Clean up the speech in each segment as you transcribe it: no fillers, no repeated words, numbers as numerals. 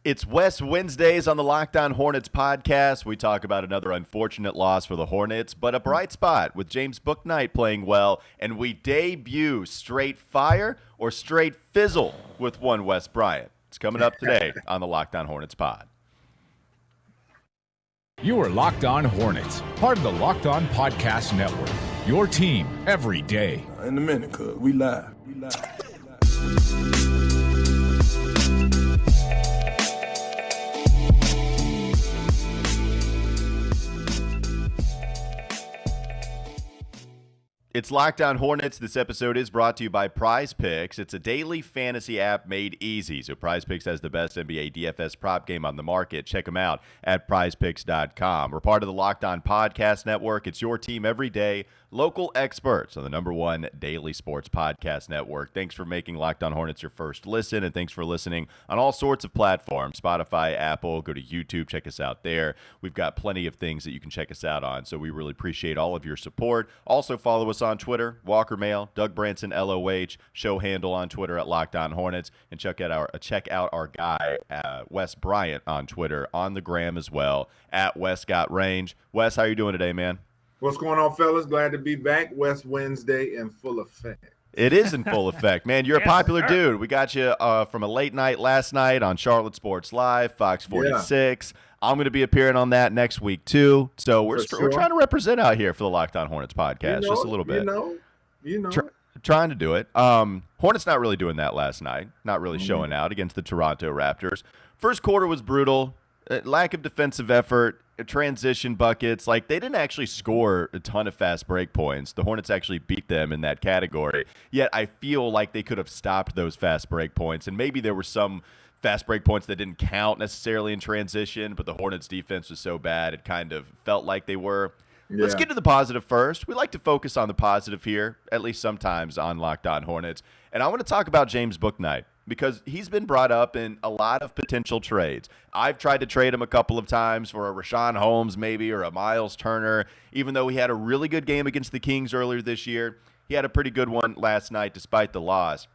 It's Wes Wednesdays on the Locked On Hornets podcast. We talk about another unfortunate loss for the Hornets, but a bright spot with James Bouknight playing well, and we debut straight fire or straight fizzle with one Wes Bryant. It's coming up today on the Locked On Hornets pod. You are Locked On Hornets, part of the Locked On Podcast Network. Your team every day. In a minute, cuz we live. It's Locked On Hornets. This episode is brought to you by Prize Picks. It's a daily fantasy app made easy. So Prize Picks has the best NBA DFS prop game on the market. Check them out at prizepicks.com. We're part of the Locked On Podcast Network. It's your team every day. Local experts on the #1 daily sports podcast network. Thanks for making Locked On Hornets your first listen, and thanks for listening on all sorts of platforms. Spotify, Apple, go to YouTube, check us out there. We've got plenty of things that you can check us out on, so we really appreciate all of your support. Also follow us on Twitter, Walker Mail, Doug Branson, LOH, show handle on Twitter at Locked On Hornets, and check out our guy, Wes Bryant, on Twitter, on the gram as well, at Wes Got Range. Wes, how you doing today, man? What's going on, fellas? Glad to be back. West Wednesday in full effect. It is in full effect, man. You're a popular dude. We got you from a late night last night on Charlotte Sports Live, Fox 46. Yeah. I'm going to be appearing on that next week, too. So we're trying to represent out here for the Locked On Hornets podcast, just a little bit. You know. Trying to do it. Hornets not really doing that last night. Not really showing out against the Toronto Raptors. First quarter was brutal. Lack of defensive effort, transition buckets. Like, they didn't actually score a ton of fast break points. The Hornets actually beat them in that category. Yet I feel like they could have stopped those fast break points. And maybe there were some fast break points that didn't count necessarily in transition, but the Hornets defense was so bad it kind of felt like they were. Yeah. Let's get to the positive first. We like to focus on the positive here, at least sometimes on Locked On Hornets. And I want to talk about James Bouknight, because he's been brought up in a lot of potential trades. I've tried to trade him a couple of times for a Rashawn Holmes maybe, or a Miles Turner, even though he had a really good game against the Kings earlier this year. He had a pretty good one last night despite the loss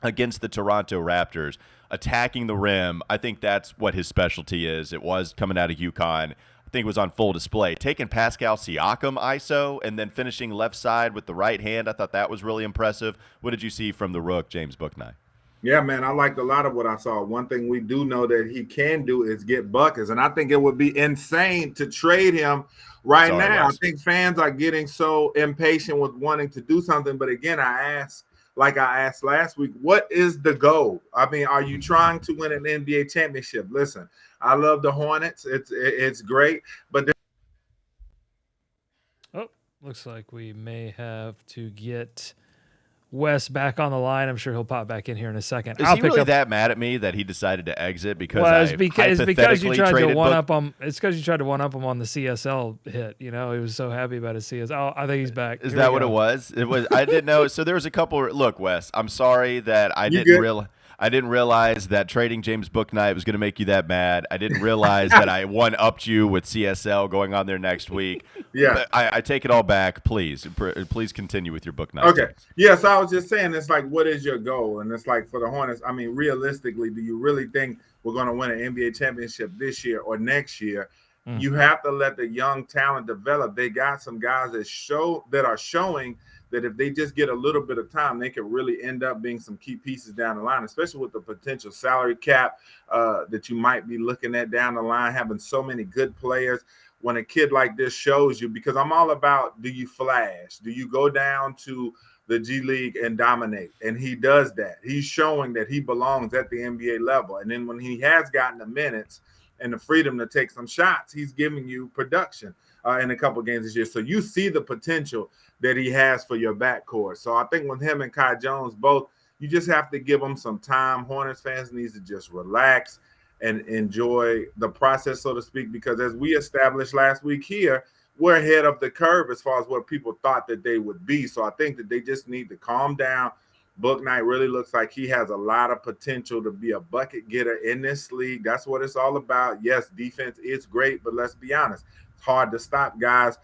against the Toronto Raptors. Attacking the rim, I think that's what his specialty is. It was coming out of UConn. I think it was on full display. Taking Pascal Siakam ISO and then finishing left side with the right hand, I thought that was really impressive. What did you see from the Rook, James Bouknight? Yeah, man, I liked a lot of what I saw. One thing we do know that he can do is get buckets, and I think it would be insane to trade him right now. I think fans are getting so impatient with wanting to do something, but again, I asked last week, what is the goal? I mean, are you trying to win an NBA championship? Listen, I love the Hornets. It's great, but looks like we may have to get Wes back on the line. I'm sure he'll pop back in here in a second. Is he really that mad at me that he decided to exit because because you tried to one up him? It's because you tried to one up him on the CSL hit. You know, he was so happy about his CSL. I think he's back. Is that what it was? It was. I didn't know. So there was a couple. Look, Wes, I'm sorry that I didn't realize that trading James Bouknight was going to make you that mad. I didn't realize that I one-upped you with CSL going on there next week. Yeah. But I take it all back. Please continue with your Bouknight. Okay. Yeah, so I was just saying, it's like, what is your goal? And it's like, for the Hornets, I mean, realistically, do you really think we're going to win an NBA championship this year or next year? You have to let the young talent develop. They got some guys that are showing that if they just get a little bit of time, they could really end up being some key pieces down the line, especially with the potential salary cap that you might be looking at down the line, having so many good players. When a kid like this shows you, because I'm all about, do you flash? Do you go down to the G League and dominate? And he does that. He's showing that he belongs at the NBA level. And then when he has gotten the minutes and the freedom to take some shots, he's giving you production in a couple of games this year. So you see the potential that he has for your backcourt. So I think with him and Kai Jones both, you just have to give them some time. Hornets fans need to just relax and enjoy the process, so to speak, because as we established last week here, we're ahead of the curve as far as what people thought that they would be. So I think that they just need to calm down. Bouknight really looks like he has a lot of potential to be a bucket getter in this league. That's what it's all about. Yes, defense is great, but let's be honest. It's hard to stop guys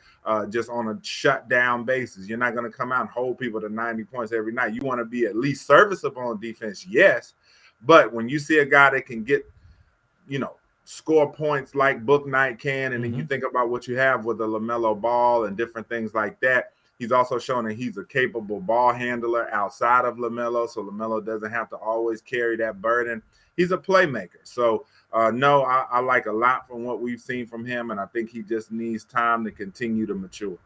just on a shutdown basis. You're not going to come out and hold people to 90 points every night. You want to be at least serviceable on defense, yes. But when you see a guy that can get score points like Bouknight can, and then you Mm-hmm. think about what you have with the LaMelo Ball and different things like that. He's also shown that he's a capable ball handler outside of LaMelo, so LaMelo doesn't have to always carry that burden. He's a playmaker. So, no, I like a lot from what we've seen from him, and I think he just needs time to continue to mature.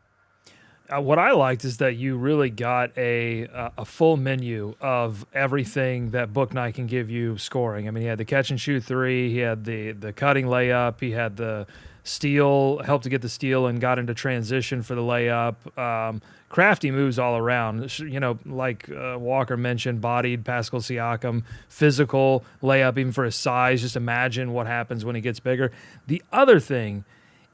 What I liked is that you really got a full menu of everything that Bouknight can give you scoring. I mean, he had the catch and shoot three, he had the cutting layup, he had the steal, helped to get the steal and got into transition for the layup. Crafty moves all around. Like Walker mentioned, bodied Pascal Siakam, physical layup even for his size. Just imagine what happens when he gets bigger. The other thing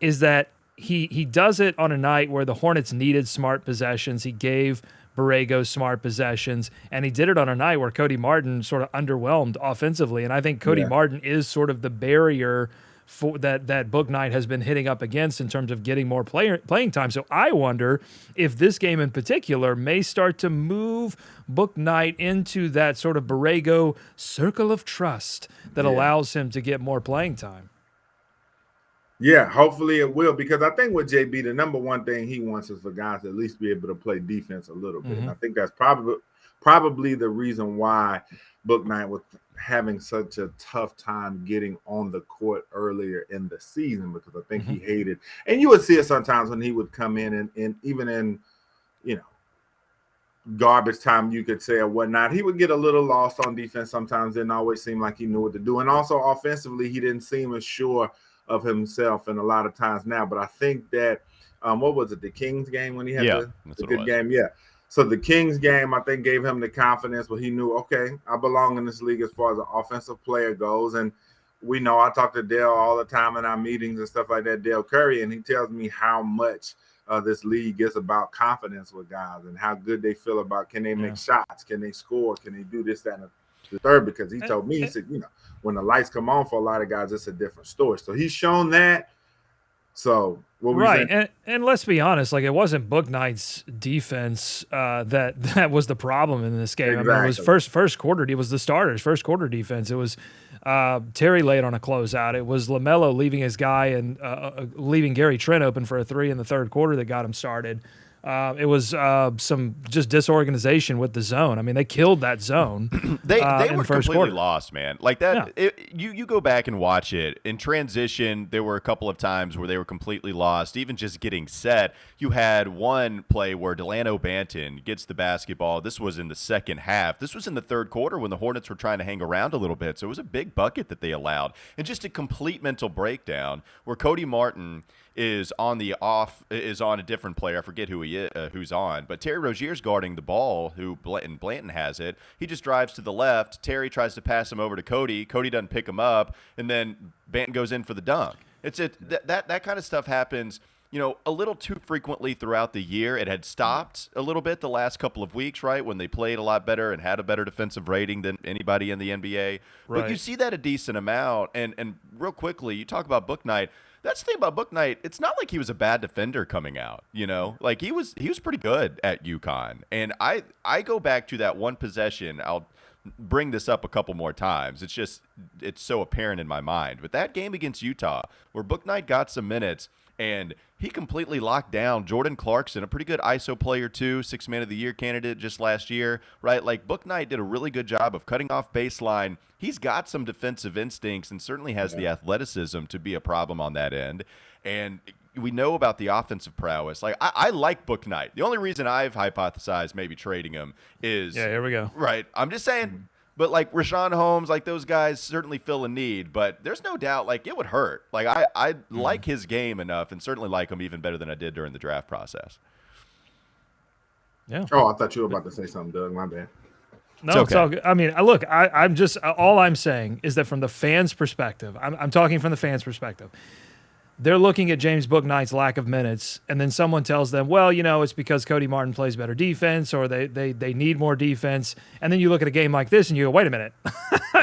is that he does it on a night where the Hornets needed smart possessions. He gave Borrego smart possessions, and he did it on a night where Cody Martin sort of underwhelmed offensively. And I think Cody Martin is sort of the barrier for that Bouknight has been hitting up against in terms of getting more playing time. So I wonder if this game in particular may start to move Bouknight into that sort of Borrego circle of trust that allows him to get more playing time. Yeah, hopefully it will, because I think with JB, the number one thing he wants is for guys to at least be able to play defense a little bit. And I think that's probably the reason why Bouknight was having such a tough time getting on the court earlier in the season, because I think he hated, and you would see it sometimes when he would come in and even in, garbage time, you could say, or whatnot, he would get a little lost on defense sometimes. Didn't always seem like he knew what to do. And also offensively, he didn't seem as sure of himself in a lot of times now. But I think that what was it, the Kings game when he had the good game? Yeah. So the Kings game, I think, gave him the confidence where he knew, okay, I belong in this league as far as an offensive player goes. And we know, I talk to Dale all the time in our meetings and stuff like that, Dale Curry, and he tells me how much this league is about confidence with guys and how good they feel about, can they make shots, can they score, can they do this, that, and the third. Because he told me, he said, when the lights come on for a lot of guys, it's a different story. So he's shown that. So what were you saying? And let's be honest, like, it wasn't Bouknight's defense that was the problem in this game. Exactly. I mean, it was first quarter. It was the starters' first quarter defense. It was Terry late on a closeout. It was LaMelo leaving his guy and leaving Gary Trent open for a three in the third quarter that got him started. It was some just disorganization with the zone. I mean, they killed that zone. They in were the first completely quarter. lost, man. Like that. You go back and watch it in transition. There were a couple of times where they were completely lost. Even just getting set, you had one play where Delano Banton gets the basketball. This was in the second half. This was in the third quarter when the Hornets were trying to hang around a little bit. So it was a big bucket that they allowed, and just a complete mental breakdown where Cody Martin is on a different player. I forget who he is, who's on, but Terry Rozier's guarding the ball, who Blanton has it. He just drives to the left. Terry tries to pass him over to Cody. Cody doesn't pick him up, and then Banton goes in for the dunk. That kind of stuff happens, a little too frequently throughout the year. It had stopped a little bit the last couple of weeks, right, when they played a lot better and had a better defensive rating than anybody in the NBA. Right. But you see that a decent amount, and real quickly, you talk about Bouknight. That's the thing about Bouknight. It's not like he was a bad defender coming out, Like he was pretty good at UConn. And I go back to that one possession. I'll bring this up a couple more times. It's so apparent in my mind. But that game against Utah, where Bouknight got some minutes and he completely locked down Jordan Clarkson, a pretty good ISO player too, 6th Man of the Year candidate just last year, right? Like Bouknight did a really good job of cutting off baseline. He's got some defensive instincts and certainly has the athleticism to be a problem on that end. And we know about the offensive prowess. Like I like Bouknight. The only reason I've hypothesized maybe trading him is here we go. Right. I'm just saying. But like Rashawn Holmes, like those guys certainly fill a need. But there's no doubt, like it would hurt. Like I like his game enough, and certainly like him even better than I did during the draft process. Yeah. Oh, I thought you were about to say something, Doug. My bad. No, it's all good. I mean, look, all I'm saying is that from the fans' perspective, I'm talking from the fans' perspective. they're looking at James Bouknight's lack of minutes, and then someone tells them, well, it's because Cody Martin plays better defense, or they need more defense. And then you look at a game like this and you go, wait a minute,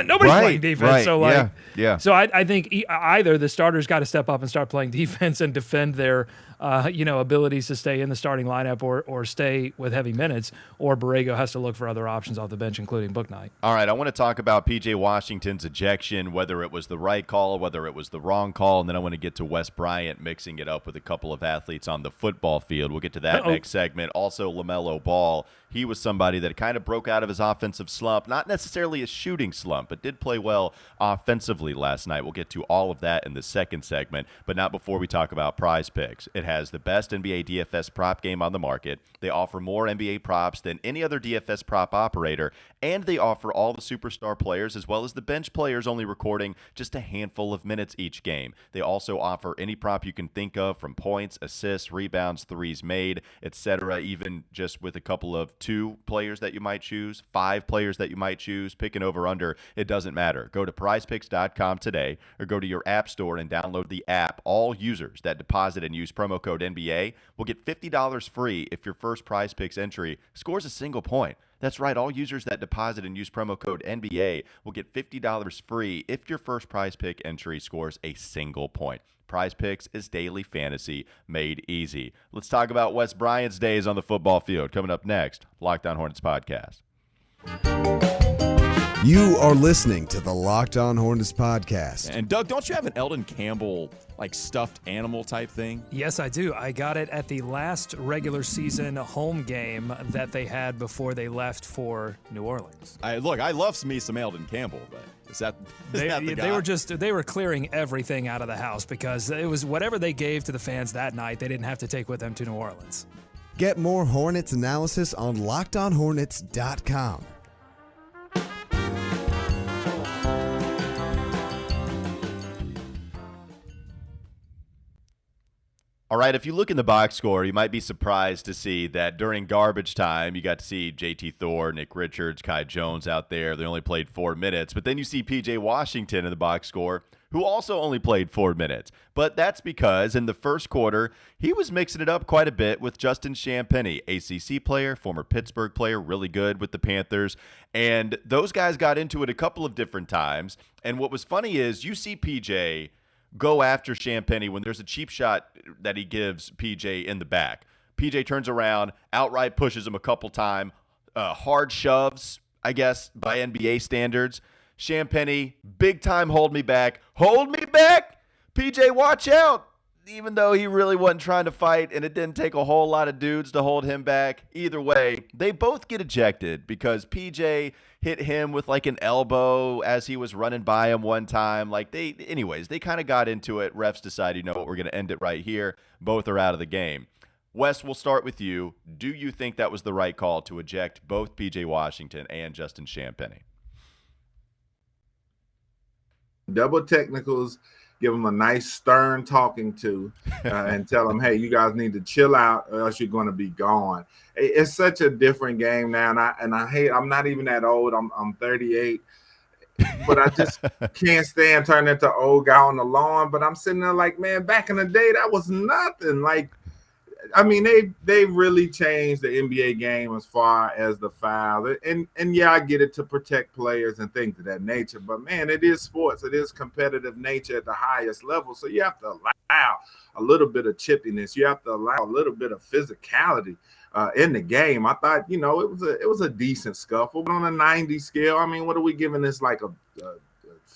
nobody's playing defense. Right. So yeah. So I think either the starters got to step up and start playing defense and defend their abilities to stay in the starting lineup or stay with heavy minutes, or Borrego has to look for other options off the bench, including Bouknight. All right, I want to talk about P.J. Washington's ejection, whether it was the right call, whether it was the wrong call, and then I want to get to Wes Bryant mixing it up with a couple of athletes on the football field. We'll get to that next segment. Also, LaMelo Ball. He was somebody that kind of broke out of his offensive slump, not necessarily a shooting slump, but did play well offensively last night. We'll get to all of that in the second segment, but not before we talk about Prize Picks. It has the best NBA DFS prop game on the market. They offer more NBA props than any other DFS prop operator, and they offer all the superstar players as well as the bench players only recording just a handful of minutes each game. They also offer any prop you can think of, from points, assists, rebounds, threes made, etc., even just with a couple of 2 players that you might choose, 5 players that you might choose, pick an over-under, it doesn't matter. Go to prizepicks.com today or go to your app store and download the app. All users that deposit and use promo code NBA will get $50 free if your first Prize Picks entry scores a single point. That's right, all users that deposit and use promo code NBA will get $50 free if your first Prize Pick entry scores a single point. Prize Picks is daily fantasy made easy. Let's talk about Wes Bryant's days on the football field. Coming up next, Locked On Hornets podcast. You are listening to the Locked On Hornets podcast. And Doug, don't you have an Eldon Campbell stuffed animal type thing? Yes, I do. I got it at the last regular season home game that they had before they left for New Orleans. I love me some Eldon Campbell, but is that the guy? They were clearing everything out of the house because it was whatever they gave to the fans that night, they didn't have to take with them to New Orleans. Get more Hornets analysis on LockedOnHornets.com. All right, if you look in the box score, you might be surprised to see that during garbage time, you got to see J.T. Thor, Nick Richards, Kai Jones out there. They only played 4 minutes. But then you see P.J. Washington in the box score, who also only played 4 minutes. But that's because in the first quarter, he was mixing it up quite a bit with Justin Champagnie, ACC player, former Pittsburgh player, really good with the Panthers. And those guys got into it a couple of different times. And what was funny is you see P.J. go after Champagnie when there's a cheap shot that he gives PJ in the back. PJ turns around, outright pushes him a couple times, hard shoves, I guess, by NBA standards. Champagnie, big time hold me back. Hold me back! PJ, watch out! Even though he really wasn't trying to fight and it didn't take a whole lot of dudes to hold him back. Either way, they both get ejected because PJ hit him with an elbow as he was running by him one time. They kind of got into it. Refs decided, you know what, we're going to end it right here. Both are out of the game. Wes, we'll start with you. Do you think that was the right call to eject both PJ Washington and Justin Champagnie? Double technicals. Give them a nice stern talking to and tell them, hey, you guys need to chill out or else you're going to be gone. It's such a different game now. And I hate, I'm not even that old. I'm 38, but I just can't stand turning into old guy on the lawn. But I'm sitting there man, back in the day, that was nothing. They really changed the NBA game as far as the foul. And yeah, I get it to protect players and things of that nature. But, man, it is sports. It is competitive nature at the highest level. So you have to allow a little bit of chippiness. You have to allow a little bit of physicality in the game. I thought, it was a decent scuffle. But on a 90 scale, what are we giving this a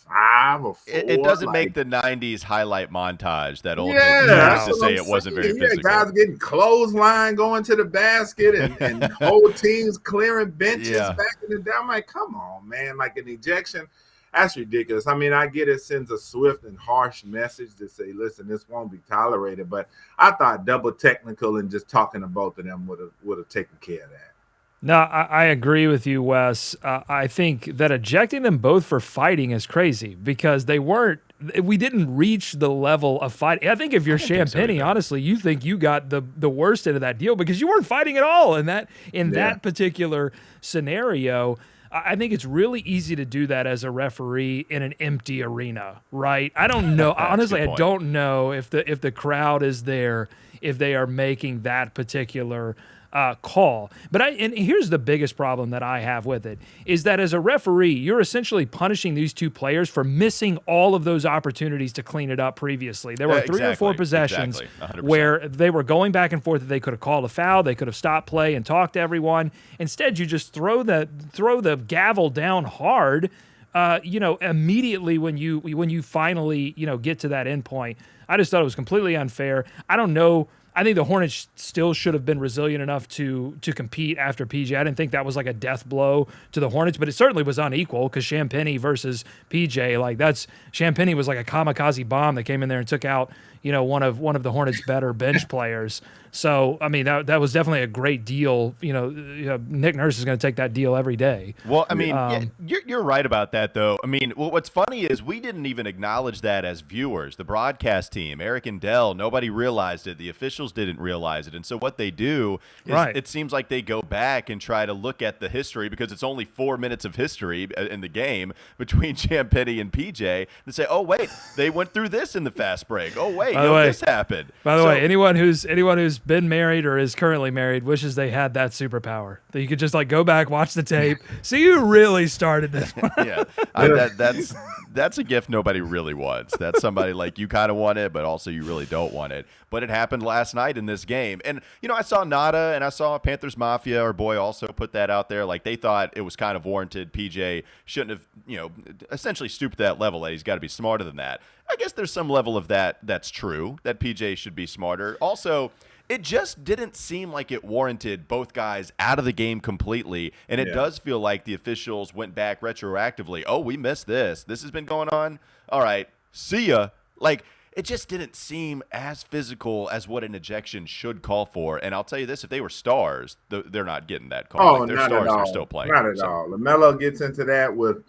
5 or 4? It doesn't make the 90s highlight montage that old yeah, used to say it wasn't very physical. Guys getting clothesline going to the basket and whole teams clearing benches back in the day. I'm come on, man. An ejection, that's ridiculous. I get it sends a swift and harsh message to say, listen, this won't be tolerated. But I thought double technical and just talking to both of them would have taken care of that. No, I agree with you, Wes. I think that ejecting them both for fighting is crazy because we didn't reach the level of fighting. I think if you're Champagnie, honestly, you think you got the worst end of that deal because you weren't fighting at all in that particular scenario. I think it's really easy to do that as a referee in an empty arena, right? I don't know. Honestly, I don't know if the crowd is there, if they are making that particular call. But and here's the biggest problem that I have with it is that as a referee, you're essentially punishing these two players for missing all of those opportunities to clean it up previously. There were three or four possessions where they were going back and forth that they could have called a foul, they could have stopped play and talked to everyone. Instead, you just throw the gavel down hard, immediately when you finally, get to that end point. I just thought it was completely unfair. I don't know. I think the Hornets still should have been resilient enough to compete after PJ. I didn't think that was like a death blow to the Hornets, but it certainly was unequal because Champagnie versus PJ, Champagnie was like a kamikaze bomb that came in there and took out, one of the Hornets' better bench players. So, I mean, that was definitely a great deal. Nick Nurse is going to take that deal every day. Well, I mean, you're right about that, though. I mean, what's funny is we didn't even acknowledge that as viewers. The broadcast team, Eric and Dell, nobody realized it. The officials didn't realize it. And so what they do is it seems like they go back and try to look at the history because it's only 4 minutes of history in the game between Champagnie and PJ and say, oh, wait, they went through this in the fast break. Oh, wait, this happened. By the way, anyone who's been married or is currently married wishes they had that superpower that you could just go back, watch the tape, see who really started this one. Yeah, that's a gift nobody really wants. That's somebody you kind of want it, but also you really don't want it. But it happened last night in this game. And, I saw Nada and I saw Panthers Mafia, our boy, also put that out there. They thought it was kind of warranted. PJ shouldn't have, essentially stooped to that level. He's got to be smarter than that. I guess there's some level of that's true, that PJ should be smarter. Also, it just didn't seem like it warranted both guys out of the game completely. And it does feel like the officials went back retroactively. Oh, we missed this. This has been going on. All right, see ya. It just didn't seem as physical as what an ejection should call for. And I'll tell you this, if they were stars, they're not getting that call. Oh, they're not stars, at all. they're still playing. Not at all. LaMelo gets into that with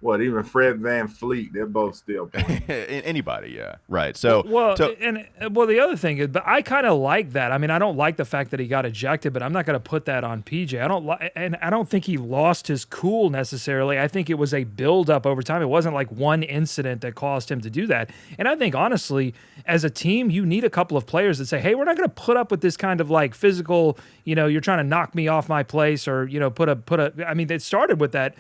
even Fred VanVleet, they're both still playing. Anybody, yeah. Right. So the other thing is, but I kind of like that. I mean, I don't like the fact that he got ejected, but I'm not going to put that on PJ. I don't think he lost his cool necessarily. I think it was a build-up over time. It wasn't like one incident that caused him to do that. And I think, honestly, as a team, you need a couple of players that say, hey, we're not going to put up with this kind of physical, you're trying to knock me off my place or, I mean, it started with that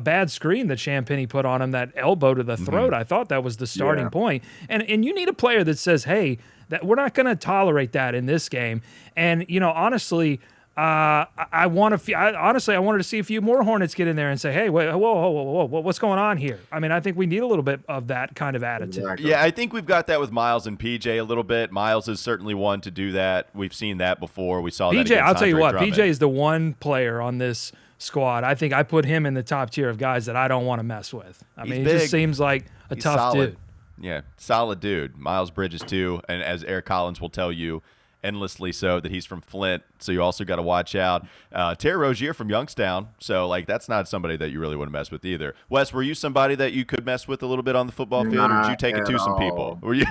bad screen that Champagnie put on him, that elbow to the throat. I thought that was the starting point. And you need a player that says, hey, that we're not going to tolerate that in this game. And, honestly, I wanted to see a few more Hornets get in there and say, hey, whoa, what's going on here? I mean, I think we need a little bit of that kind of attitude. Exactly. Yeah, I think we've got that with Miles and PJ a little bit. Miles is certainly one to do that. We've seen that before. We saw that PJ, I'll tell you what, Drummond. PJ is the one player on this squad. I think I put him in the top tier of guys that I don't want to mess with. I mean, he just seems like a tough solid dude. Yeah, solid dude. Miles Bridges too, and as Eric Collins will tell you, endlessly so, that he's from Flint, so you also got to watch out. Terry Rozier from Youngstown, so that's not somebody that you really want to mess with either. Wes, were you somebody that you could mess with a little bit on the football field, or did you take it to some people? Were you?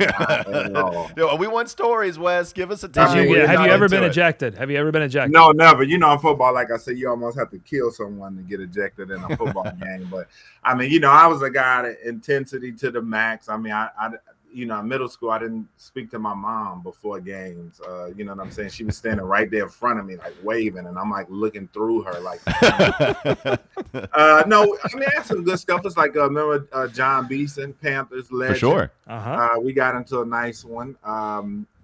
We want stories, Wes. Give us a time. Have you ever been ejected? Have you ever been ejected? No, never. In football, like I said, you almost have to kill someone to get ejected in a football game. But I mean, I was a guy that intensity to the max. I mean, I in middle school, I didn't speak to my mom before games. You know what I'm saying? She was standing right there in front of me, waving, and I'm looking through her, no, I mean, I had some good stuff. It's remember John Beeson, Panthers legend. For sure. We got into a nice one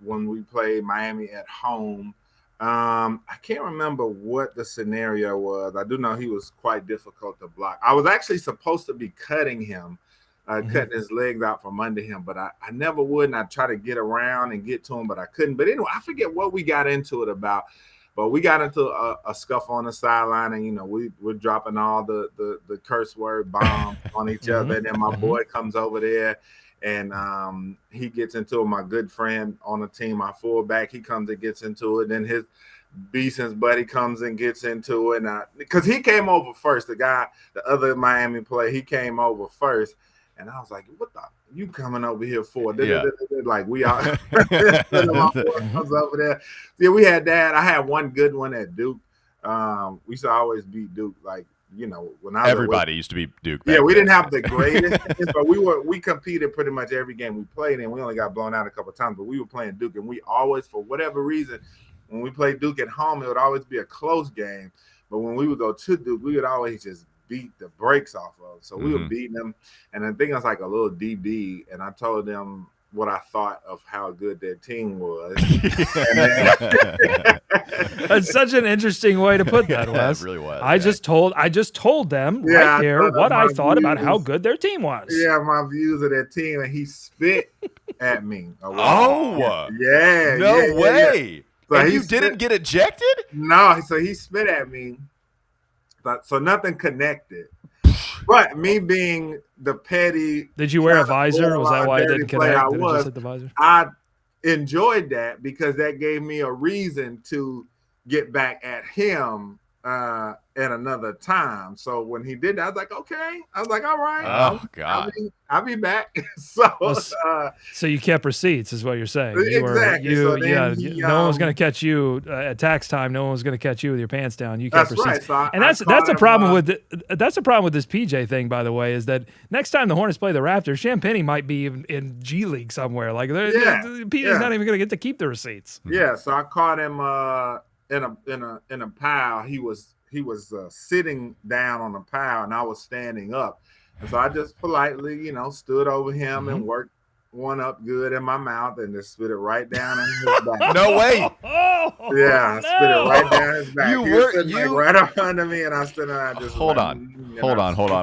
when we played Miami at home. I can't remember what the scenario was. I do know he was quite difficult to block. I was actually supposed to be cutting him. Cutting his legs out from under him, but I never would, and I try to get around and get to him, but I couldn't. But anyway, I forget what we got into it about, but we got into a scuffle on the sideline, and we're dropping all the curse word bombs on each other, and then my boy comes over there, and he gets into it. My good friend on the team, my fullback, he comes and gets into it, then his Beeson's buddy comes and gets into it, and because he came over first, the other Miami player, he came over first. And I was like, what you coming over here for? Yeah. We are over there. Yeah, we had that. I had one good one at Duke. We used to always beat Duke. when I everybody used to be Duke. Yeah, we then. didn't have the greatest, but we competed pretty much every game we played in. We only got blown out a couple of times, but we were playing Duke, and we always, for whatever reason, when we played Duke at home, it would always be a close game. But when we would go to Duke, we would always just beat the brakes off of. So we were beating them, and I think I was like a little DB, and I told them what I thought of how good their team was. That's such an interesting way to put that, Wes. It really was. I just told them right there what I thought about how good their team was. Yeah, my views of their team, and he spit at me. Oh, yeah. No way. So and you didn't get ejected? No, so he spit at me. So nothing connected. But me being the petty. Did you wear a visor? Was that why it didn't connect? I enjoyed that because that gave me a reason to get back at him at another time. So when he did that, I was like, okay. I was like, all right. Oh, God. I'll be back. So you kept receipts is what you're saying. Exactly. No one was going to catch you at tax time. No one was going to catch you with your pants down. You kept receipts. Right. So and that's a problem with this PJ thing, by the way, is that next time the Hornets play the Raptors, Champagny might be in G League somewhere. Like PJ's not even going to get to keep the receipts. Yeah. So I caught him in a pile. He was sitting down on a pile, and I was standing up. And so I just politely, stood over him and worked one up good in my mouth and just spit it right down in his back. No way. Yeah, I spit it right down his back. He was sitting right up under me, and I stood there and I just Hold on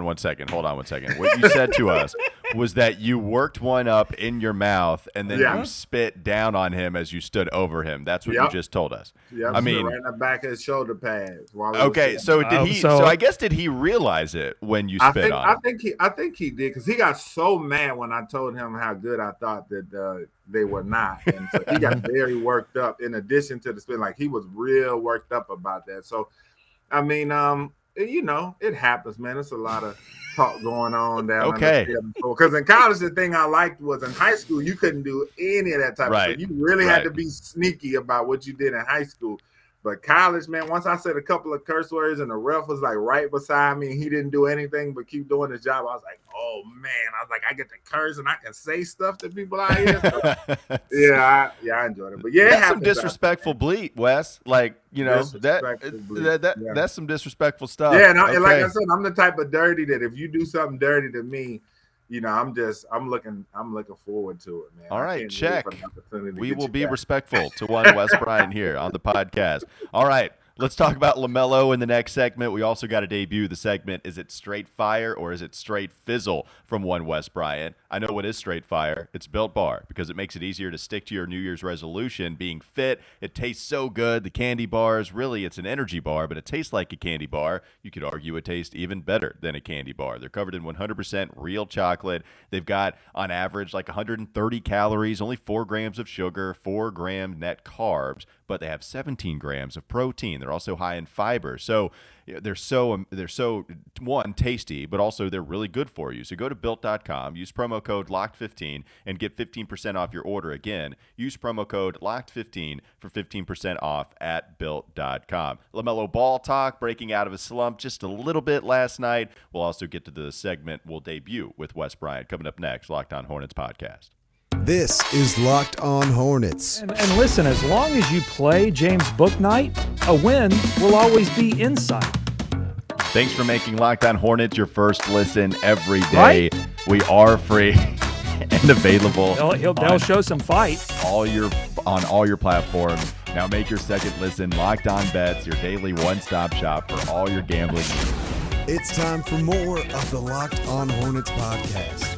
1 second. What you said to us was that you worked one up in your mouth and then you spit down on him as you stood over him. That's what you just told us. Yeah, I mean, right in the back of his shoulder pads. So did he? So I guess did he realize it when you spit on him? I think he did because he got so mad when I told him how good I thought that they were not, and so he got very worked up. In addition to the spit, like he was real worked up about that. So, I mean, it happens, man. It's a lot of talk going on down. Okay. Because in college, the thing I liked was in high school, you couldn't do any of that type of stuff. You really had to be sneaky about what you did in high school. But college, man, once I said a couple of curse words and the ref was like right beside me and he didn't do anything but keep doing his job, I was like, oh, man. I was like, I get to curse and I can say stuff to people out here. So, I enjoyed it. But yeah, that's some disrespectful bleep, Wes. Like, that's some disrespectful stuff. Yeah, and like I said, I'm the type of dirty that if you do something dirty to me, I'm looking forward to it, man. All right, check. We will be respectful to one Wes Bryant here on the podcast. All right, let's talk about LaMelo in the next segment. We also got to debut the segment, is it straight fire or is it straight fizzle from one Wes Bryant? I know what is straight fire. It's Built Bar because it makes it easier to stick to your New Year's resolution, being fit. It tastes so good. The candy bars, really, it's an energy bar, but it tastes like a candy bar. You could argue it tastes even better than a candy bar. They're covered in 100% real chocolate. They've got, on average, like 130 calories, only 4 grams of sugar, 4 gram net carbs, but they have 17 grams of protein. They're also high in fiber. So they're so one, tasty, but also they're really good for you. So go to Built.com, use promo code LOCKED15 and get 15% off your order. Again, use promo code LOCKED15 for 15% off at Built.com. LaMelo Ball talk, breaking out of a slump just a little bit last night. We'll also get to the segment we'll debut with Wes Bryant coming up next, Locked On Hornets podcast. This is Locked On Hornets. And listen, as long as you play James Bouknight, a win will always be in sight. Thanks for making Locked On Hornets your first listen every day. Right? We are free and available. They'll show some fight. On all your platforms. Now make your second listen Locked On Bets, your daily one-stop shop for all your gambling needs. It's time for more of the Locked On Hornets podcast.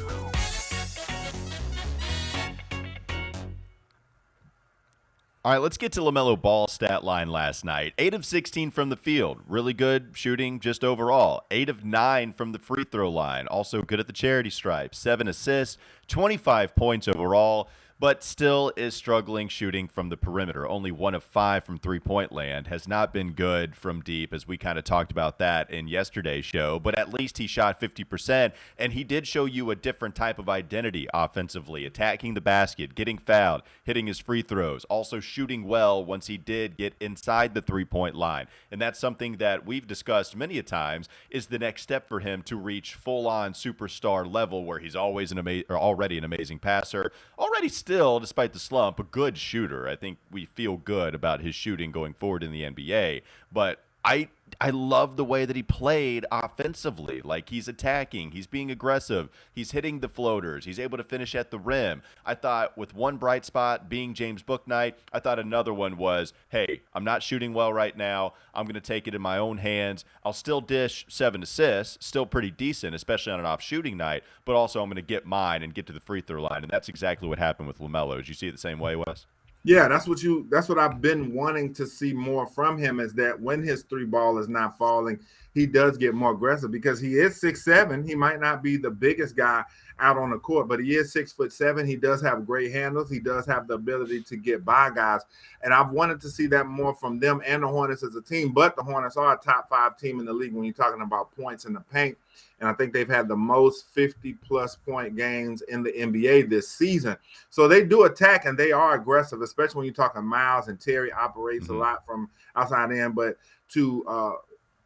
All right, let's get to LaMelo Ball's stat line last night. 8 of 16 from the field. Really good shooting just overall. 8 of 9 from the free throw line. Also good at the charity stripe. 7 assists, 25 points overall. but still is struggling shooting from the perimeter. Only 1 of 5 from three-point land. Has not been good from deep, as we kind of talked about that in yesterday's show, but at least he shot 50%, and he did show you a different type of identity offensively, attacking the basket, getting fouled, hitting his free throws, also shooting well once he did get inside the three-point line. And that's something that we've discussed many a times is the next step for him to reach full-on superstar level, where he's always already an amazing passer, already still, despite the slump, a good shooter. I think we feel good about his shooting going forward in the NBA, but I love the way that he played offensively. Like, he's attacking, he's being aggressive, he's hitting the floaters, he's able to finish at the rim. I thought with one bright spot being James Bouknight, I thought another one was, hey, I'm not shooting well right now, I'm going to take it in my own hands. I'll still dish 7 assists, still pretty decent, especially on an off shooting night, but also I'm going to get mine and get to the free throw line. And that's exactly what happened with LaMelo. Did you see it the same way, Wes? Yeah, that's what I've been wanting to see more from him, is that when his three ball is not falling, he does get more aggressive, because he is 6'7". He might not be the biggest guy out on the court, but he is 6'7". He does have great handles. He does have the ability to get by guys. And I've wanted to see that more from them and the Hornets as a team. But the Hornets are a top 5 team in the league when you're talking about points in the paint. And I think they've had the most 50-plus point games in the NBA this season. So they do attack, and they are aggressive, especially when you're talking Miles, and Terry operates a lot from outside in. But to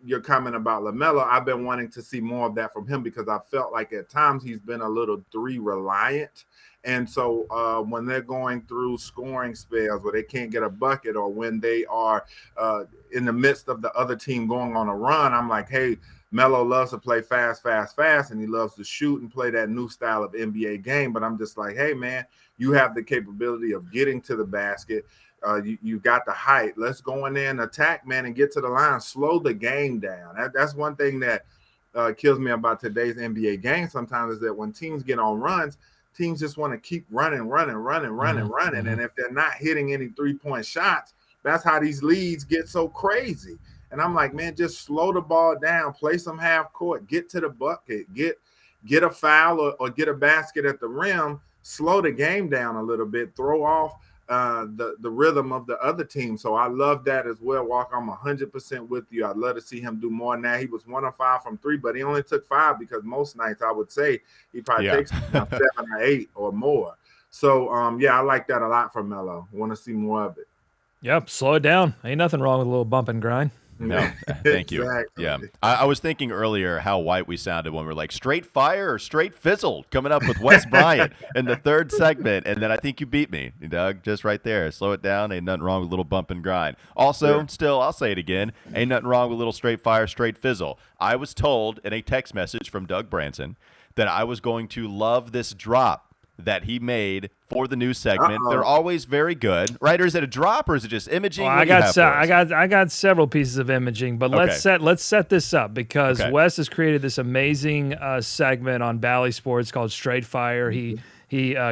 your comment about LaMelo, I've been wanting to see more of that from him, because I felt like at times he's been a little three reliant. And so when they're going through scoring spells where they can't get a bucket, or when they are in the midst of the other team going on a run, I'm like, hey, Melo loves to play fast, and he loves to shoot and play that new style of NBA game. But I'm just like, hey, man, you have the capability of getting to the basket. You got the height. Let's go in there and attack, man, and get to the line. Slow the game down. That's one thing that kills me about today's NBA game sometimes, is that when teams get on runs, teams just want to keep running. And if they're not hitting any three-point shots, that's how these leads get so crazy. And I'm like, man, just slow the ball down, play some half court, get to the bucket, get a foul or get a basket at the rim, slow the game down a little bit, throw off the rhythm of the other team. So I love that as well, Walk. I'm 100% with you. I'd love to see him do more than that. He was 1 of 5 from 3, but he only took 5, because most nights I would say he probably takes 7 or 8 or more. So, I like that a lot from Melo. Want to see more of it. Yep, slow it down. Ain't nothing wrong with a little bump and grind. No, thank you. Exactly. Yeah, I was thinking earlier how white we sounded when we were like straight fire or straight fizzle, coming up with Wes Bryant in the third segment, and then I think you beat me, Doug, just right there. Slow it down. Ain't nothing wrong with a little bump and grind. Also, still, I'll say it again, ain't nothing wrong with a little straight fire, straight fizzle. I was told in a text message from Doug Branson that I was going to love this drop that he made for the new segment. They're always very good, right? Or is it a drop, or is it just imaging? Well, I got several pieces of imaging, but let's set this up, because Wes has created this amazing segment on Bally Sports called Straight Fire. He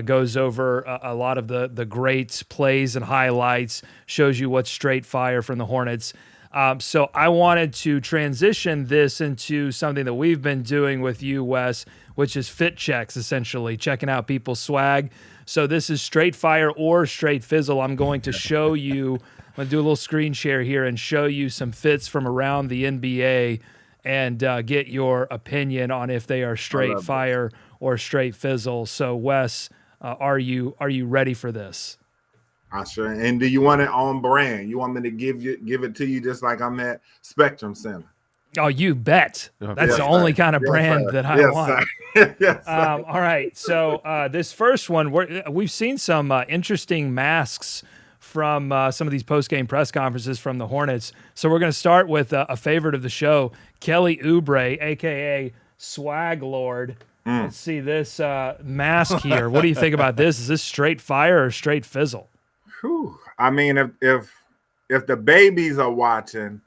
goes over a lot of the great plays and highlights, shows you what's straight fire from the Hornets. So I wanted to transition this into something that we've been doing with you, Wes, which is fit checks, essentially, checking out people's swag. So this is straight fire or straight fizzle. I'm going to show you, I'm going to do a little screen share here and show you some fits from around the NBA and get your opinion on if they are straight fire or straight fizzle. So, Wes, are you ready for this? Sure. And do you want it on brand? You want me to give it to you just like I'm at Spectrum Center? Oh, you bet. That's the only kind of brand that I want. Yes, all right. So this first one, we've seen some interesting masks from some of these post-game press conferences from the Hornets. So we're going to start with a favorite of the show, Kelly Oubre, a.k.a. Swag Lord. Let's see this mask here. What do you think about this? Is this straight fire or straight fizzle? Whew. I mean, if the babies are watching,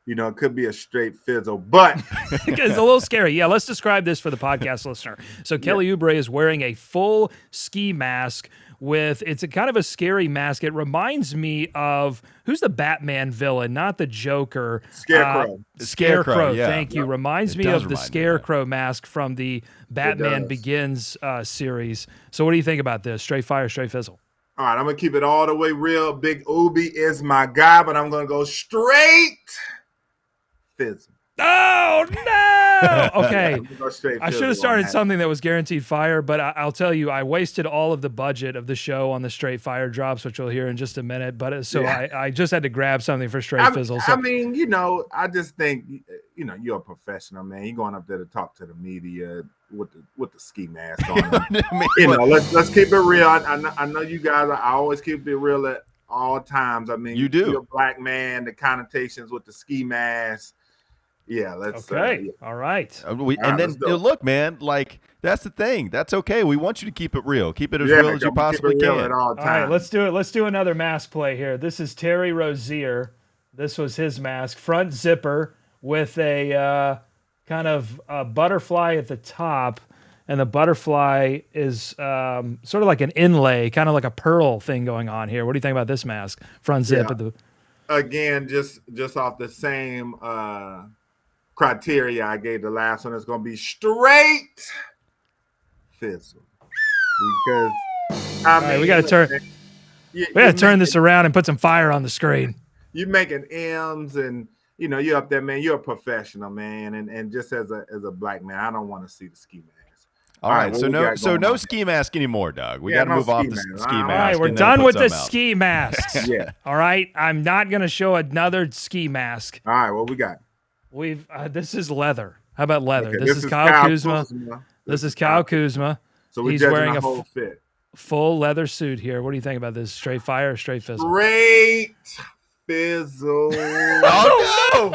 it could be a straight fizzle, but it's a little scary. Yeah, let's describe this for the podcast listener. So Kelly Oubre is wearing a full ski mask it's a kind of a scary mask. It reminds me of, who's the Batman villain? Not the Joker. Scarecrow. Scarecrow, yeah. Thank you. Reminds me of the Scarecrow mask from the Batman Begins series. So what do you think about this? Straight fire, straight fizzle? All right, I'm going to keep it all the way real. Big Ubi is my guy, but I'm going to go straight fizzle. Oh, no! Okay. I should have started that. something that was guaranteed fire, but I'll tell you, I wasted all of the budget of the show on the straight fire drops, which you'll hear in just a minute. But I just had to grab something for straight fizzle. So. I mean, you know, I just think, you know, you're a professional, man. You're going up there to talk to the media with the ski mask on. I mean, you know, let's keep it real. I know you guys. I always keep it real at all times. I mean, you do. You're a black man. The connotations with the ski mask. Yeah, let's. Okay. All right. Look, man, like that's the thing. That's okay. We want you to keep it real. Keep it as real as you possibly can. At all right, let's do it. Let's do another mask play here. This is Terry Rozier. This was his mask, front zipper with a kind of a butterfly at the top, and the butterfly is sort of like an inlay, kind of like a pearl thing going on here. What do you think about this mask? Front zip at the. Again, just off the same criteria I gave the last one, it's going to be straight fizzle. Because all right, we got to turn. We got to turn this around and put some fire on the screen. You making M's, and you know you're up there, man. You're a professional, man, and just as a black man, I don't want to see the ski mask. All right, so no ski mask anymore, Doug. We got to move off the ski mask. All right, we're done with the ski masks. Yeah. All right, I'm not gonna show another ski mask. All right, what we got? This is leather. How about leather? Okay, this is Kyle Kuzma. This is Kyle Kuzma. So he's wearing a whole fit. Full leather suit here. What do you think about this? Straight fire or straight fizzle? Straight fizzle. Oh no!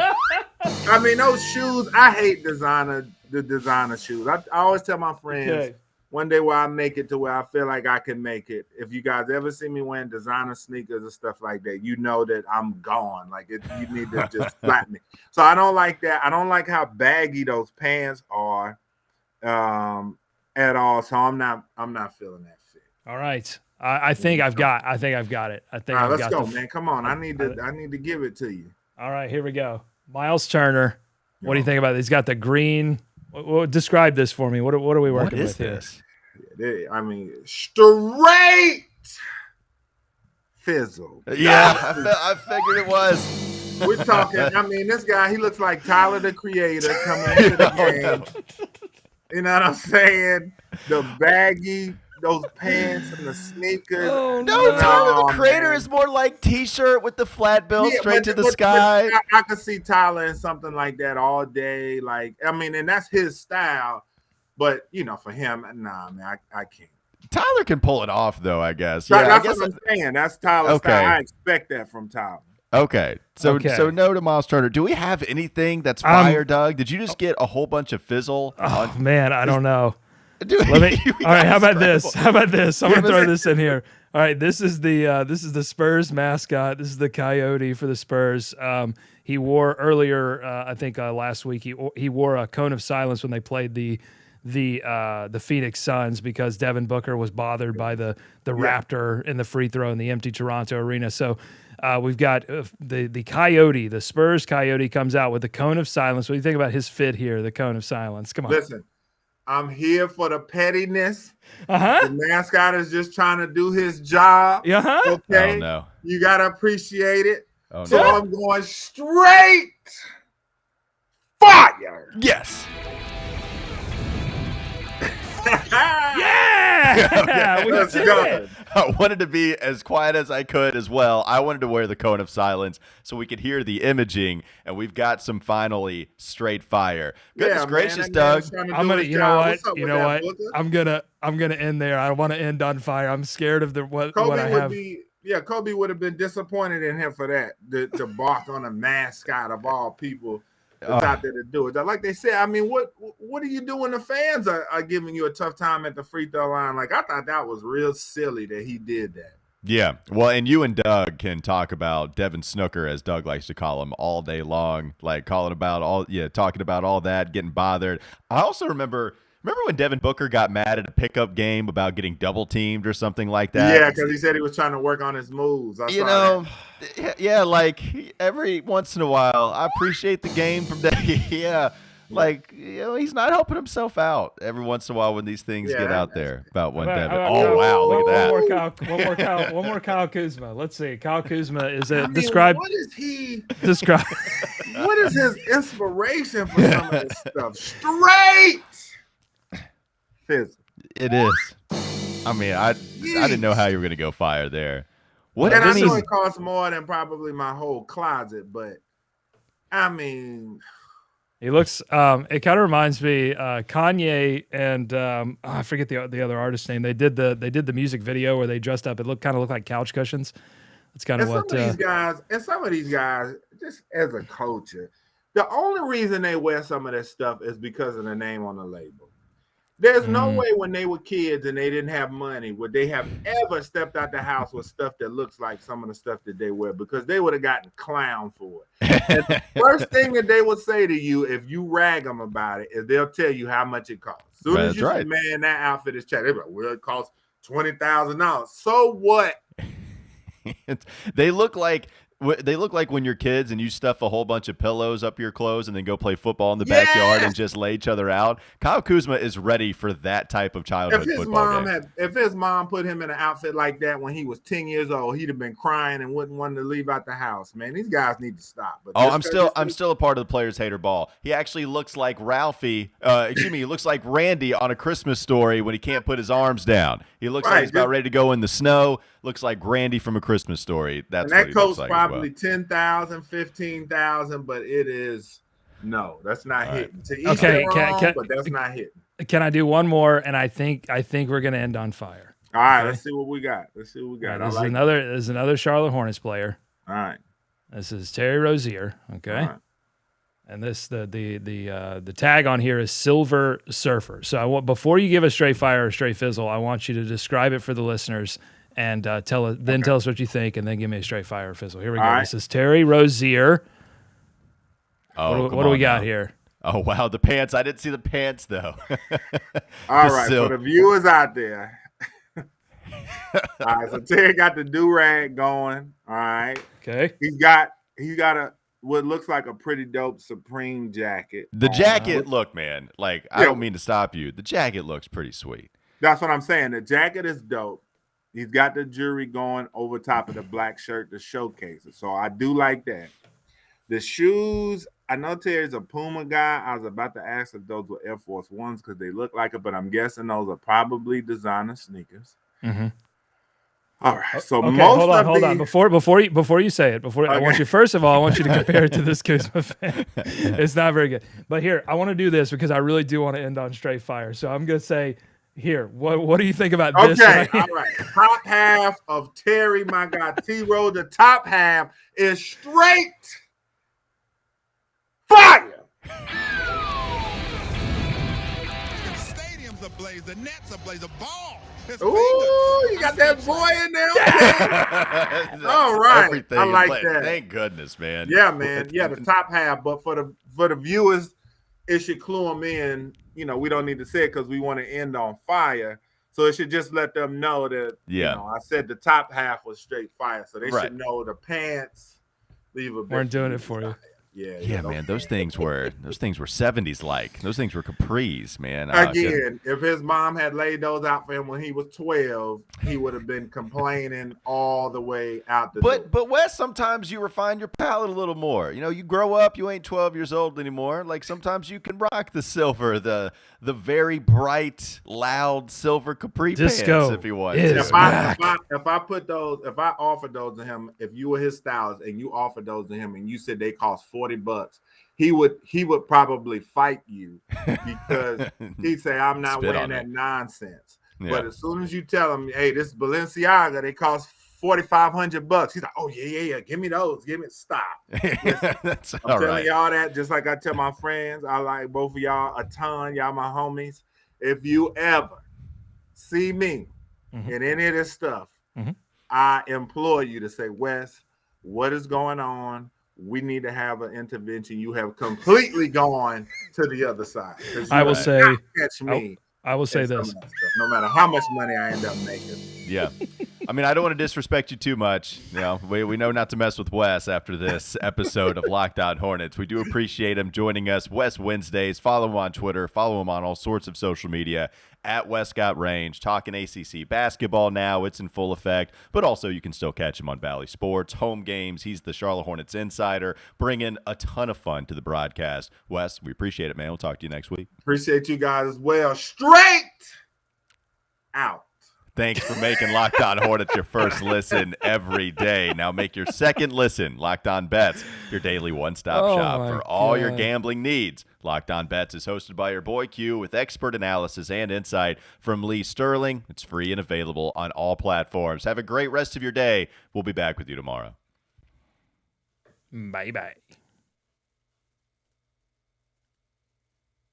I mean, those shoes. I hate the designer shoes. I always tell my friends one day where I make it to where I feel like I can make it. If you guys ever see me wearing designer sneakers and stuff like that, you know that I'm gone. Like you need to just flatten me. So I don't like that. I don't like how baggy those pants are at all. So I'm not feeling that fit. All right. I think I've got it. I think let's go, man. Come on. I need to give it to you. All right, here we go. Miles Turner. What do you think about this? He's got the green. Describe this for me. What are we working with this? Here? I mean, straight fizzle. Yeah, I figured it was. We're talking. I mean, this guy, he looks like Tyler the Creator coming into the game. You know what I'm saying? The baggy, those pants and the sneakers. No, Tyler the Creator is more like T-shirt with the flat bill straight to the sky. I could see Tyler in something like that all day. Like, I mean, and that's his style. But, you know, for him, nah, man, I can't. Tyler can pull it off, though, I guess. Yeah, that's what I'm saying. That's Tyler's style. I expect that from Tyler. Okay. So no to Miles Turner. Do we have anything that's fire, Doug? Did you just get a whole bunch of fizzle? Oh, man, I don't know. Dude, all right, how about this? I'm gonna throw this in here. All right, this is the Spurs mascot. This is the Coyote for the Spurs. He wore earlier, I think last week. He wore a cone of silence when they played the Phoenix Suns because Devin Booker was bothered by the Raptor in the free throw in the empty Toronto arena. So we've got the Coyote, the Spurs Coyote comes out with the cone of silence. What do you think about his fit here? The cone of silence. Come on. Listen. I'm here for the pettiness. The mascot is just trying to do his job. Okay. Oh, no. You gotta appreciate it. Oh, so no. I'm going straight fire. Yes. Yeah. Let's go. I wanted to be as quiet as I could as well. I wanted to wear the cone of silence so we could hear the imaging, and we've got some finally straight fire. Goodness gracious, Doug. I'm gonna, you know what? I'm gonna end there. I want to end on fire. I'm scared of what I have. Kobe would have been disappointed in him for that to bark on a mascot of all people. That's out there to do it. Like they said, I mean, what do you do when the fans are giving you a tough time at the free throw line? Like, I thought that was real silly that he did that. Yeah. Well, and you and Doug can talk about Devin Snooker, as Doug likes to call him, all day long, like talking about all that, getting bothered. I also remember when Devin Booker got mad at a pickup game about getting double teamed or something like that? Yeah, because he said he was trying to work on his moves. Yeah, like every once in a while, I appreciate the game from that. Yeah, Like, he's not helping himself out every once in a while when these things get out there about one Devin. Oh, wow, look at that. One more Kyle Kuzma. Let's see. Kyle Kuzma is described. What is he? Describe. What is his inspiration for some of this stuff? Straight fizzle. It is. I mean, I didn't know how you were going to go fire there. What? And I know it costs more than probably my whole closet, but I mean, he looks. It kind of reminds me Kanye and I forget the other artist's name. They did the music video where they dressed up. It looked like couch cushions. It's kind of what some of these guys, just as a culture, the only reason they wear some of this stuff is because of the name on the label. There's no way when they were kids and they didn't have money would they have ever stepped out the house with stuff that looks like some of the stuff that they wear, because they would have gotten clowned for it. And the first thing that they would say to you if you rag them about it is they'll tell you how much it costs. As soon as you say, man, that outfit is cheap, they're like, well, it costs $20,000. So what? They look like when you're kids and you stuff a whole bunch of pillows up your clothes and then go play football in the backyard and just lay each other out. Kyle Kuzma is ready for that type of childhood football game. If his mom put him in an outfit like that when he was 10 years old, he'd have been crying and wouldn't want to leave out the house. Man, these guys need to stop. But I'm still a part of the Players Hater Ball. He actually looks like Ralphie. He looks like Randy on A Christmas Story when he can't put his arms down. He looks like he's about ready to go in the snow. Looks like Randy from A Christmas Story. That's what he looks like. Probably 10,000, 15,000, but it is that's not hitting. To each their own, but that's not hitting. Can I do one more? And I think we're gonna end on fire. All right, let's see what we got. This is another Charlotte Hornets player. All right, this is Terry Rozier. Okay. Right. And this the tag on here is Silver Surfer. So before you give a straight fire or straight fizzle, I want you to describe it for the listeners and tell us what you think, and then give me a straight fire or fizzle. Here we go. Right. This is Terry Rozier. Oh, what do we got here? Oh, wow, the pants. I didn't see the pants, though. All right, for the viewers out there. All right, so Terry got the do-rag going. All right. Okay. He's got what looks like a pretty dope Supreme jacket. The jacket, look, man, like, I don't mean to stop you. The jacket looks pretty sweet. That's what I'm saying. The jacket is dope. He's got the jewelry going over top of the black shirt to showcase it. So I do like that. The shoes, I know Terry's a Puma guy. I was about to ask if those were Air Force Ones because they look like it, but I'm guessing those are probably designer sneakers. Mm-hmm. All right. So hold on. Before you say it, I want you first of all, I want you to compare it to this Kuzma fan. It's not very good. But here, I want to do this because I really do want to end on straight fire. So I'm gonna say, here, what do you think about this? Okay, all right. Top half of Terry, my guy T-Row, the top half is straight fire. The stadium's ablaze, the net's ablaze, a ball. Ooh, you got that boy in there. All right, everything I like that. Thank goodness, man. Yeah, man. Yeah, the top half. But for the viewers, it should clue them in. You know, we don't need to say it because we want to end on fire. So it should just let them know that. I said the top half was straight fire, so they should know the pants. Weren't doing it for you. Yeah, man. Those things were 70s like. Those things were capris, man. Again, if his mom had laid those out for him when he was 12, he would have been complaining all the way out the door. But Wes, sometimes you refine your palate a little more. You know, you grow up, you ain't 12 years old anymore. Like sometimes you can rock the silver, the very bright, loud silver capri pants if you want. If I offered those to him, if you were his stylist and you offered those to him and you said they cost $40, he would probably fight you because he'd say, I'm not wearing that nonsense. Yeah. But as soon as you tell him, hey, this is Balenciaga, they cost $4,500, he's like, oh yeah, give me those, stop. That's I'm telling y'all that just like I tell my friends. I like both of y'all a ton, y'all my homies. If you ever see me in any of this stuff, I implore you to say, Wes, what is going on? We need to have an intervention. You have completely gone to the other side. I will say, catch me. I will say this: no matter how much money I end up making. Yeah. I mean, I don't want to disrespect you too much. We know not to mess with Wes after this episode of Locked On Hornets. We do appreciate him joining us. Wes Wednesdays. Follow him on Twitter. Follow him on all sorts of social media at Westcott Range. Talking ACC basketball now. It's in full effect. But also you can still catch him on Valley Sports. Home games. He's the Charlotte Hornets insider. Bringing a ton of fun to the broadcast. Wes, we appreciate it, man. We'll talk to you next week. Appreciate you guys as well. Straight out. Thanks for making Locked On Hornets your first listen every day. Now make your second listen Locked On Bets, your daily one-stop shop for all your gambling needs. Locked On Bets is hosted by your boy Q with expert analysis and insight from Lee Sterling. It's free and available on all platforms. Have a great rest of your day. We'll be back with you tomorrow. Bye-bye.